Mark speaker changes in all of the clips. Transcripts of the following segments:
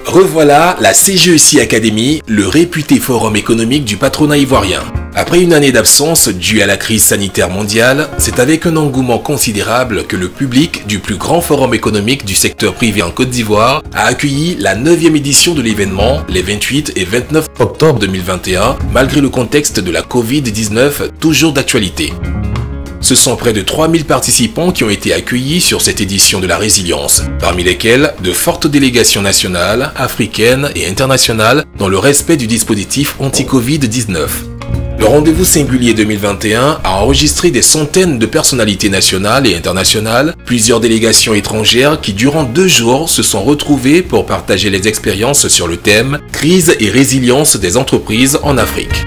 Speaker 1: Revoilà la CGEC Academy, le réputé forum économique du patronat ivoirien. Après une année d'absence due à la crise sanitaire mondiale, c'est avec un engouement considérable que le public du plus grand forum économique du secteur privé en Côte d'Ivoire a accueilli la 9e édition de l'événement les 28 et 29 octobre 2021, malgré le contexte de la Covid-19 toujours d'actualité. Ce sont près de 3000 participants qui ont été accueillis sur cette édition de la résilience, parmi lesquels de fortes délégations nationales, africaines et internationales dans le respect du dispositif anti-Covid-19. Le rendez-vous singulier 2021 a enregistré des centaines de personnalités nationales et internationales, plusieurs délégations étrangères qui durant 2 jours se sont retrouvées pour partager les expériences sur le thème « Crise et résilience des entreprises en Afrique ».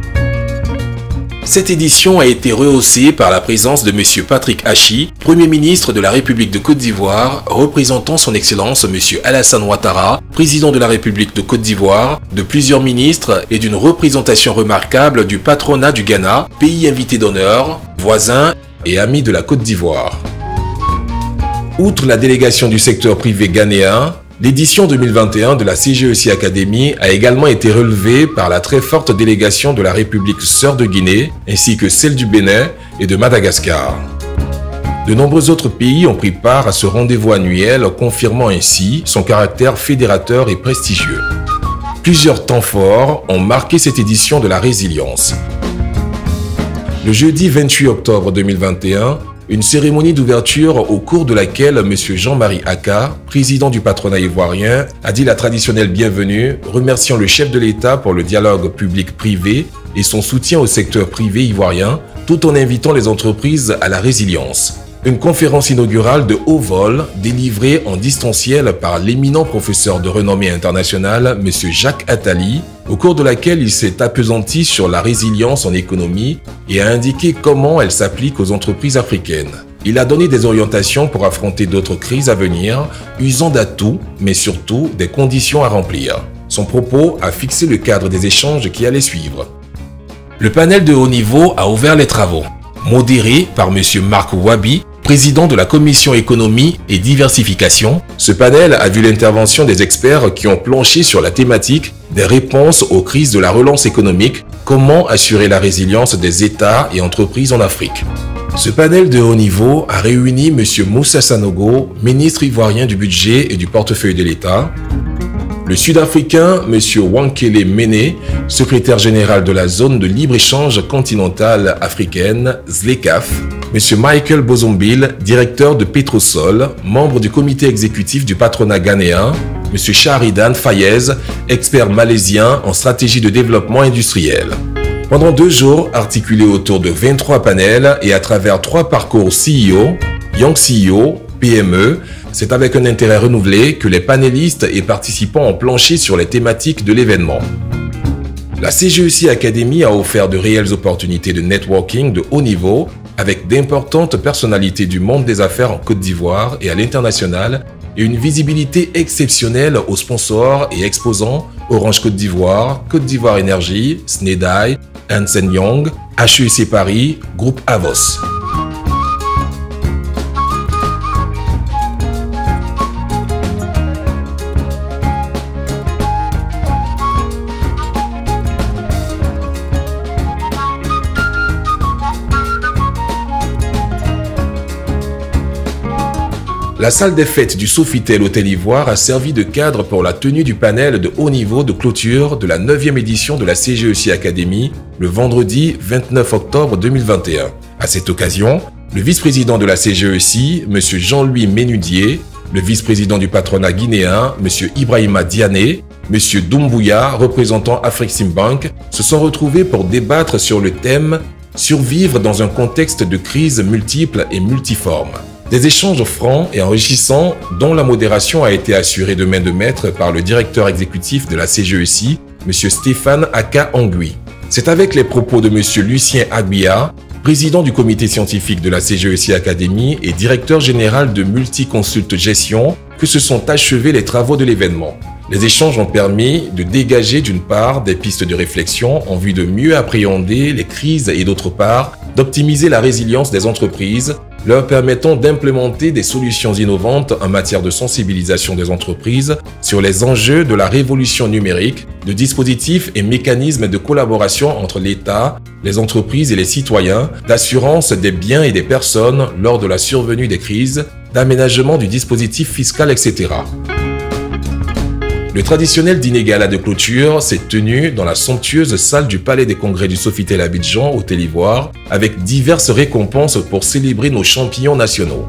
Speaker 1: Cette édition a été rehaussée par la présence de M. Patrick Hachi, Premier ministre de la République de Côte d'Ivoire, représentant son Excellence M. Alassane Ouattara, président de la République de Côte d'Ivoire, de plusieurs ministres et d'une représentation remarquable du patronat du Ghana, pays invité d'honneur, voisin et ami de la Côte d'Ivoire. Outre la délégation du secteur privé ghanéen, l'édition 2021 de la CGEC Academy a également été relevée par la très forte délégation de la République sœur de Guinée, ainsi que celle du Bénin et de Madagascar. De nombreux autres pays ont pris part à ce rendez-vous annuel, confirmant ainsi son caractère fédérateur et prestigieux. Plusieurs temps forts ont marqué cette édition de la résilience. Le jeudi 28 octobre 2021, une cérémonie d'ouverture au cours de laquelle M. Jean-Marie Aka, président du patronat ivoirien, a dit la traditionnelle bienvenue, remerciant le chef de l'État pour le dialogue public-privé et son soutien au secteur privé ivoirien, tout en invitant les entreprises à la résilience. Une conférence inaugurale de haut vol délivrée en distanciel par l'éminent professeur de renommée internationale M. Jacques Attali, au cours de laquelle il s'est appesanti sur la résilience en économie et a indiqué comment elle s'applique aux entreprises africaines. Il a donné des orientations pour affronter d'autres crises à venir, usant d'atouts, mais surtout des conditions à remplir. Son propos a fixé le cadre des échanges qui allaient suivre. Le panel de haut niveau a ouvert les travaux, modéré par M. Marc Wabi, président de la Commission Économie et Diversification. Ce panel a vu l'intervention des experts qui ont planché sur la thématique des réponses aux crises de la relance économique, comment assurer la résilience des États et entreprises en Afrique. Ce panel de haut niveau a réuni M. Moussa Sanogo, ministre ivoirien du budget et du portefeuille de l'État, le Sud-Africain M. Wankele Mene, secrétaire général de la zone de libre-échange continentale africaine, ZLECAf, M. Michael Bozombil, directeur de Petrosol, membre du comité exécutif du patronat ghanéen, M. Shahridan Fayez, expert malaisien en stratégie de développement industriel. Pendant 2 jours, articulés autour de 23 panels et à travers 3 parcours CEO, Young CEO, PME, c'est avec un intérêt renouvelé que les panélistes et participants ont planché sur les thématiques de l'événement. La CGEC Academy a offert de réelles opportunités de networking de haut niveau avec d'importantes personnalités du monde des affaires en Côte d'Ivoire et à l'international et une visibilité exceptionnelle aux sponsors et exposants Orange Côte d'Ivoire, Côte d'Ivoire Énergie, Snedai, Ernst & Young, HEC Paris, Groupe Avos. La salle des fêtes du Sofitel Hôtel Ivoire a servi de cadre pour la tenue du panel de haut niveau de clôture de la 9e édition de la CGEC Academy le vendredi 29 octobre 2021. À cette occasion, le vice-président de la CGEC, M. Jean-Louis Ménudier, le vice-président du patronat guinéen, M. Ibrahima Diané, M. Doumbouya, représentant Afreximbank, se sont retrouvés pour débattre sur le thème « Survivre dans un contexte de crise multiple et multiforme ». Des échanges francs et enrichissants dont la modération a été assurée de main de maître par le directeur exécutif de la CGEC, M. Stéphane Aka-Angui. C'est avec les propos de M. Lucien Agbia, président du comité scientifique de la CGEC Academy et directeur général de Multiconsult Gestion, que se sont achevés les travaux de l'événement. Les échanges ont permis de dégager d'une part des pistes de réflexion en vue de mieux appréhender les crises et d'autre part d'optimiser la résilience des entreprises, leur permettant d'implémenter des solutions innovantes en matière de sensibilisation des entreprises sur les enjeux de la révolution numérique, de dispositifs et mécanismes de collaboration entre l'État, les entreprises et les citoyens, d'assurance des biens et des personnes lors de la survenue des crises, d'aménagement du dispositif fiscal, etc. Le traditionnel dîner gala de clôture s'est tenu dans la somptueuse salle du Palais des Congrès du Sofitel Abidjan, au Télivoire, avec diverses récompenses pour célébrer nos champions nationaux.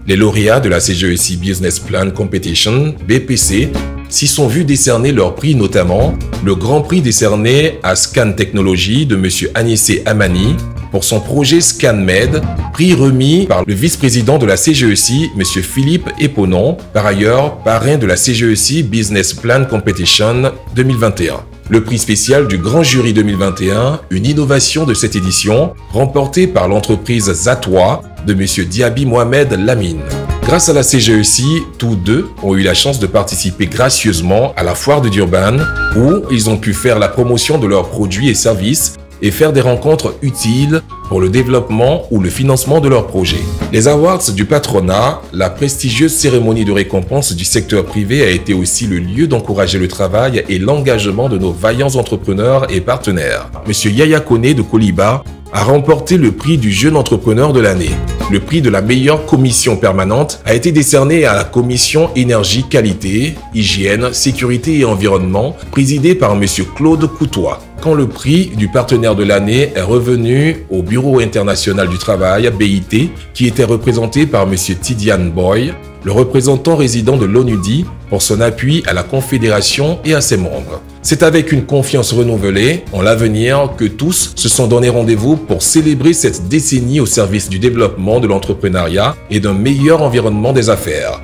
Speaker 1: Les lauréats de la CGEC Business Plan Competition, BPC, s'y sont vus décerner leurs prix, notamment le grand prix décerné à Scan Technologies de M. Anissé Amani pour son projet ScanMed, prix remis par le vice-président de la CGEC, M. Philippe Eponon, par ailleurs parrain de la CGEC Business Plan Competition 2021. Le prix spécial du Grand Jury 2021, une innovation de cette édition, remporté par l'entreprise Zatwa de M. Diaby Mohamed Lamine. Grâce à la CGEC, tous deux ont eu la chance de participer gracieusement à la foire de Durban, où ils ont pu faire la promotion de leurs produits et services et faire des rencontres utiles pour le développement ou le financement de leurs projets. Les awards du patronat, la prestigieuse cérémonie de récompense du secteur privé, a été aussi le lieu d'encourager le travail et l'engagement de nos vaillants entrepreneurs et partenaires. Monsieur Yaya Kone de Koliba a remporté le prix du jeune entrepreneur de l'année. Le prix de la meilleure commission permanente a été décerné à la commission énergie, qualité, hygiène, sécurité et environnement, présidée par monsieur Claude Coutois. Quand le prix du partenaire de l'année est revenu au Bureau international du travail, BIT, qui était représenté par monsieur Tidiane Boy, le représentant résident de l'ONUDI, pour son appui à la Confédération et à ses membres. C'est avec une confiance renouvelée en l'avenir que tous se sont donné rendez-vous pour célébrer cette décennie au service du développement de l'entrepreneuriat et d'un meilleur environnement des affaires.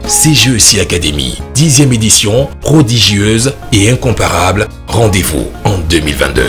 Speaker 1: CGEC Academy, 10e édition, prodigieuse et incomparable. Rendez-vous en 2022.